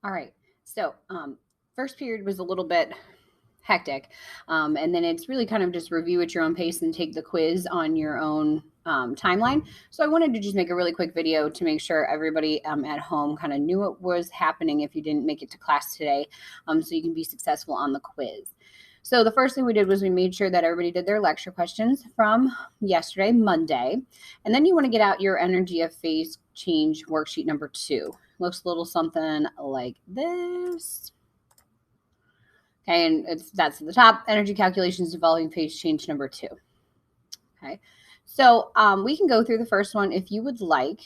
All right. So, first period was a little bit hectic. And then it's really kind of just review at your own pace and take the quiz on your own timeline. So I wanted to just make a really quick video to make sure everybody at home kind of knew what was happening if you didn't make it to class today, so you can be successful on the quiz. So the first thing we did was we made sure that everybody did their lecture questions from yesterday, Monday. And then you want to get out your energy of phase change worksheet number 2. Looks a little something like this. Okay, and that's at the top, energy calculations involving phase change number 2. Okay, so we can go through the first one if you would like,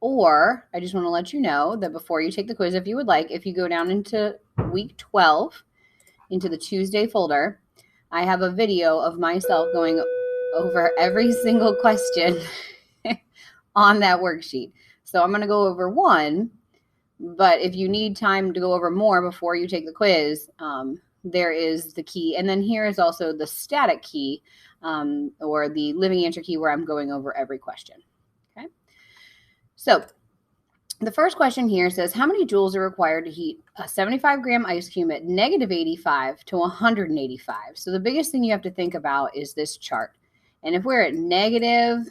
or I just want to let you know that before you take the quiz, if you would like, if you go down into week 12, into the Tuesday folder, I have a video of myself going over every single question on that worksheet. So I'm going to go over one, but if you need time to go over more before you take the quiz, there is the key. And then here is also the static key, or the living answer key, where I'm going over every question. Okay. So the first question here says, how many joules are required to heat a 75-gram ice cube at negative 85 to 185? So the biggest thing you have to think about is this chart. And if we're at negative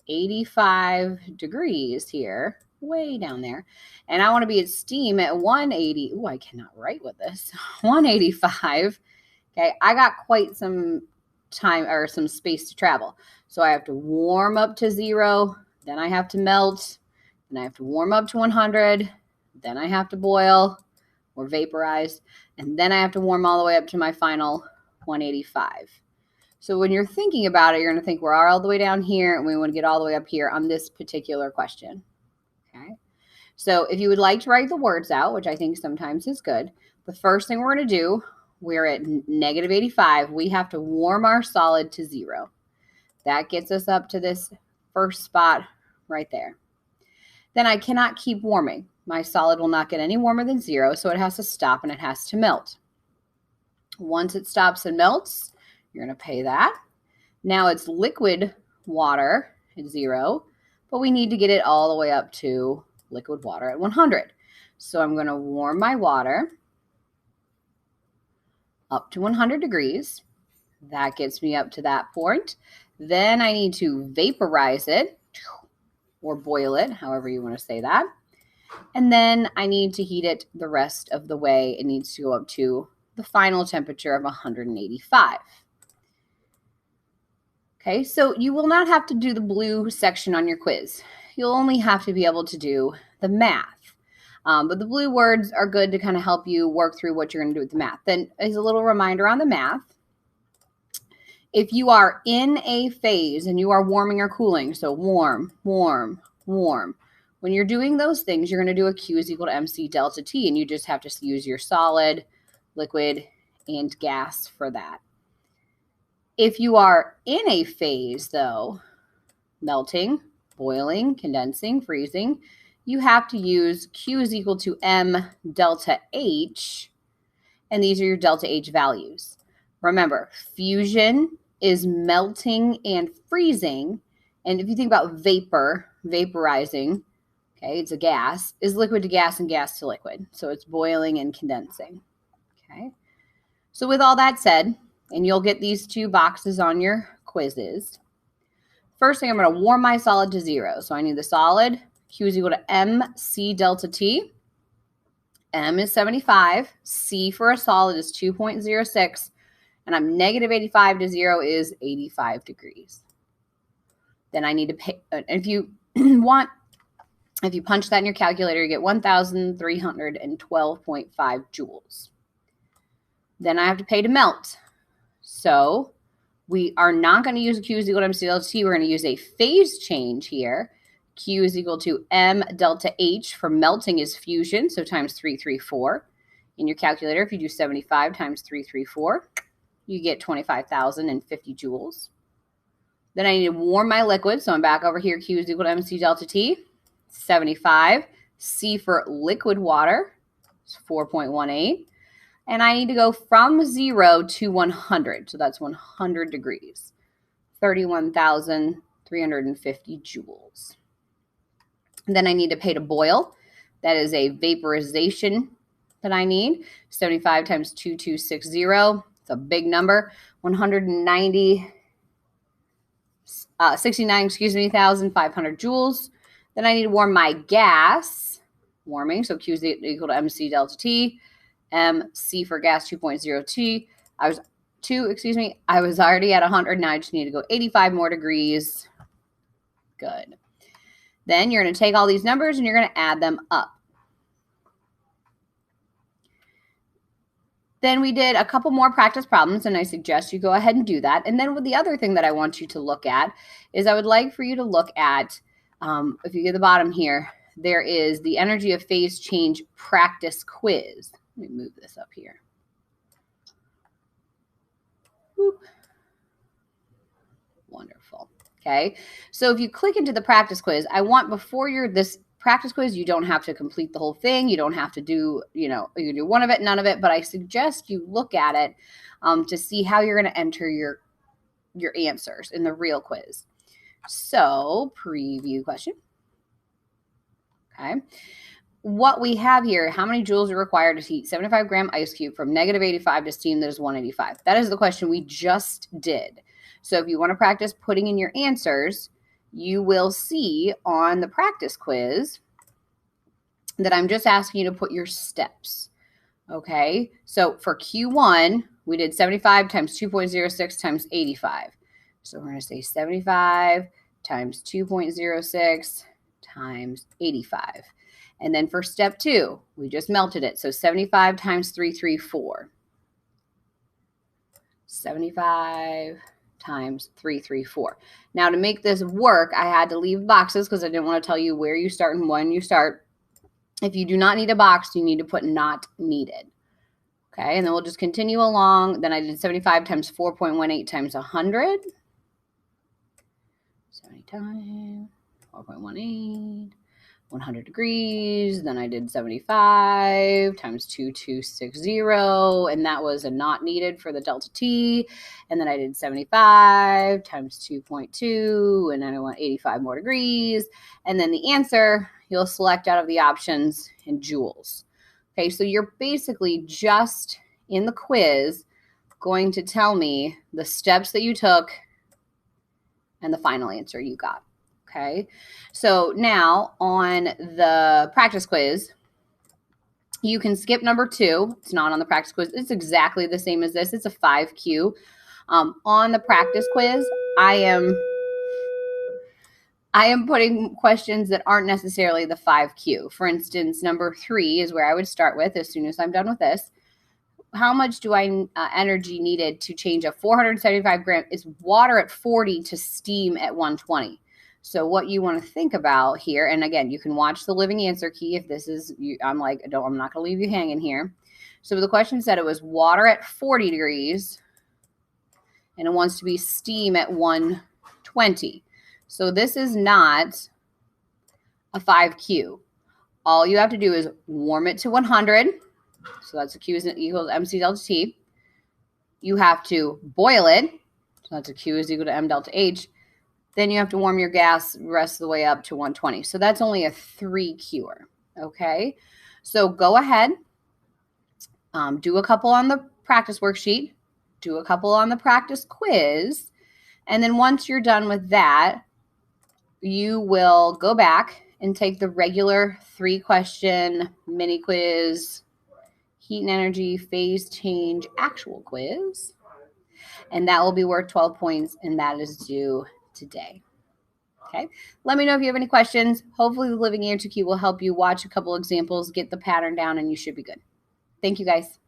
85 degrees here, way down there, and I want to be at steam at 180. Oh, I cannot write with this. 185. Okay, I got quite some time or some space to travel. So I have to warm up to 0, then I have to melt, then I have to warm up to 100, then I have to boil or vaporize, and then I have to warm all the way up to my final 185. So when you're thinking about it, you're going to think we're all the way down here and we want to get all the way up here on this particular question. Okay. So if you would like to write the words out, which I think sometimes is good, the first thing we're going to do, we're at negative 85. We have to warm our solid to 0. That gets us up to this first spot right there. Then I cannot keep warming. My solid will not get any warmer than 0, so it has to stop and it has to melt. Once it stops and melts, you're going to pay that. Now it's liquid water at 0, but we need to get it all the way up to liquid water at 100. So I'm going to warm my water up to 100 degrees. That gets me up to that point. Then I need to vaporize it or boil it, however you want to say that. And then I need to heat it the rest of the way. It needs to go up to the final temperature of 185. Okay, so you will not have to do the blue section on your quiz. You'll only have to be able to do the math. But the blue words are good to kind of help you work through what you're going to do with the math. Then as a little reminder on the math, if you are in a phase and you are warming or cooling, so warm, warm, warm, when you're doing those things, you're going to do a Q is equal to MC delta T, and you just have to use your solid, liquid, and gas for that. If you are in a phase, though, melting, boiling, condensing, freezing, you have to use Q is equal to M delta H, and these are your delta H values. Remember, fusion is melting and freezing, and if you think about vapor, vaporizing, okay, it's a gas, is liquid to gas and gas to liquid. So it's boiling and condensing, okay? So with all that said, and you'll get these 2 boxes on your quizzes. First thing, I'm going to warm my solid to 0. So I need the solid. Q is equal to MC delta T. M is 75. C for a solid is 2.06. And I'm negative 85 to 0 is 85 degrees. Then I need to pay, if you want, if you punch that in your calculator, you get 1,312.5 joules. Then I have to pay to melt. So we are not going to use a Q is equal to MC delta T. We're going to use a phase change here. Q is equal to M delta H for melting is fusion, so times 334. In your calculator, if you do 75 times 334, you get 25,050 joules. Then I need to warm my liquid, so I'm back over here. Q is equal to MC delta T, 75. C for liquid water, it's 4.18. And I need to go from 0 to 100. So that's 100 degrees, 31,350 joules. And then I need to pay to boil. That is a vaporization that I need. 75 times 2260. It's a big number. 190, 1,500 joules. Then I need to warm my gas, warming. So Q is equal to MC delta T. MC for gas 2.0 T. I was already at 100. Now I just need to go 85 more degrees. Good. Then you're going to take all these numbers and you're going to add them up. Then we did a couple more practice problems, and I suggest you go ahead and do that. And then with the other thing that I want you to look at is I would like for you to look at, if you get the bottom here, there is the energy of phase change practice quiz. Let me move this up here. Whoop. Wonderful. Okay, so if you click into the practice quiz, I want before this practice quiz, you don't have to complete the whole thing. You don't have to do, you can do one of it, none of it, but I suggest you look at it to see how you're going to enter your answers in the real quiz. So preview question. Okay. What we have here, how many joules are required to heat 75-gram ice cube from -85 to steam that is 185? That is the question we just did. So if you want to practice putting in your answers, you will see on the practice quiz that I'm just asking you to put your steps. Okay, so for Q1, we did 75 times 2.06 times 85. So we're going to say 75 times 2.06 times 85. And then for step 2, we just melted it. So 75 times 334. 75 times 334. Now to make this work, I had to leave boxes because I didn't want to tell you where you start and when you start. If you do not need a box, you need to put not needed. Okay, and then we'll just continue along. Then I did 75 times 4.18 times 100. 70 times 4.18, 100 degrees. Then I did 75 times 2260, and that was a not needed for the delta T. And then I did 75 times 2.2, and then I want 85 more degrees. And then the answer, you'll select out of the options in joules. Okay, so you're basically just in the quiz going to tell me the steps that you took and the final answer you got. Okay, so now on the practice quiz, you can skip number 2. It's not on the practice quiz. It's exactly the same as this. It's a 5Q. On the practice quiz, I am putting questions that aren't necessarily the 5Q. For instance, number 3 is where I would start with as soon as I'm done with this. How much do I energy needed to change a 475 gram is water at 40 to steam at 120? So what you want to think about here, and again, you can watch the living answer key if this is, I'm not going to leave you hanging here. So the question said it was water at 40 degrees, and it wants to be steam at 120. So this is not a 5Q. All you have to do is warm it to 100. So that's a Q is equal to MC delta T. You have to boil it. So that's a Q is equal to M delta H. Then you have to warm your gas the rest of the way up to 120. So that's only a 3Qer. Okay. So go ahead. Do a couple on the practice worksheet. Do a couple on the practice quiz. And then once you're done with that, you will go back and take the regular 3-question mini quiz, heat and energy, phase change, actual quiz. And that will be worth 12 points, and that is due today. Okay. Let me know if you have any questions. Hopefully the living answer key will help you watch a couple examples, get the pattern down, and you should be good. Thank you, guys.